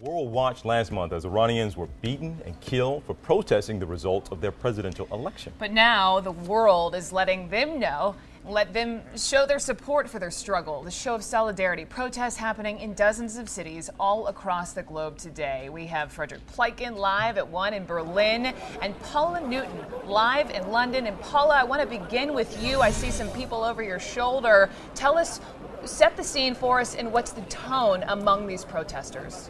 World watched last month as Iranians were beaten and killed for protesting the results of their presidential election. But now the world is letting them know, let them show their support for their struggle. The show of solidarity, protests happening in dozens of cities all across the globe today. We have Frederick Pleiken live at one in Berlin and Paula Newton live in London. And Paula, I want to begin with you. I see some people over your shoulder. Tell us, set the scene for us, and what's the tone among these protesters?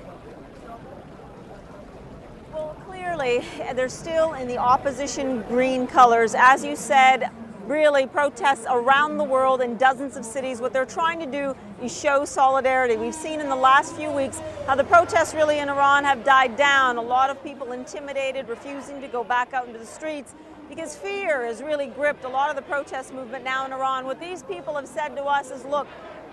Well, clearly, they're still in the opposition green colors. As you said, really protests around the world in dozens of cities. What they're trying to do is show solidarity. We've seen in the last few weeks how the protests really in Iran have died down. A lot of people intimidated, refusing to go back out into the streets because fear has really gripped a lot of the protest movement now in Iran. What these people have said to us is, look,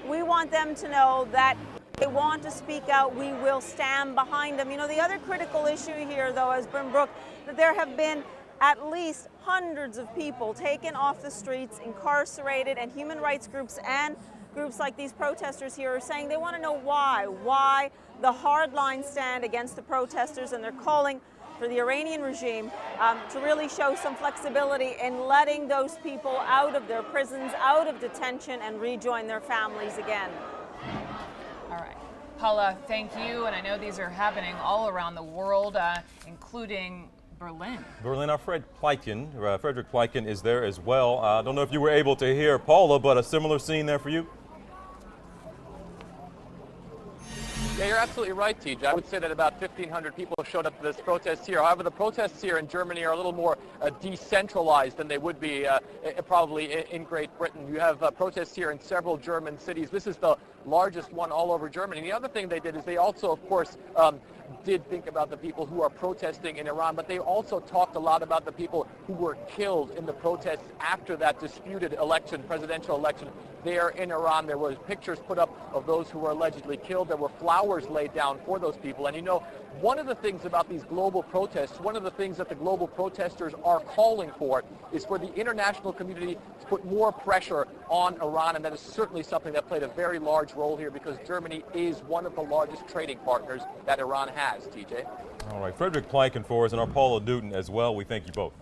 we want them to know that they want to speak out, we will stand behind them. You know, the other critical issue here, though, has been, Brooke, that there have been at least hundreds of people taken off the streets, incarcerated, and human rights groups and groups like these protesters here are saying they want to know why the hardline stand against the protesters, and they're calling for the Iranian regime to really show some flexibility in letting those people out of their prisons, out of detention, and rejoin their families again. All right. Paula, thank you. And I know these are happening all around the world, including Berlin. Our Frederick Pleiken is there as well. I don't know if you were able to hear Paula, but a similar scene there for you? Yeah, you're absolutely right, TJ. I would say that about 1,500 people showed up to this protest here. However, the protests here in Germany are a little more decentralized than they would be probably in Great Britain. You have protests here in several German cities. This is the largest one all over Germany. The other thing they did is they also, of course, did think about the people who are protesting in Iran, but they also talked a lot about the people who were killed in the protests after that disputed election, presidential election there in Iran. There was pictures put up of those who were allegedly killed. There were flowers laid down for those people. And you know, one of the things about these global protests, one of the things that the global protesters are calling for is for the international community to put more pressure on Iran, and that is certainly something that played a very large role here because Germany is one of the largest trading partners that Iran has, TJ. All right, Frederick Pleiken for us and our Paula Newton as well. We thank you both.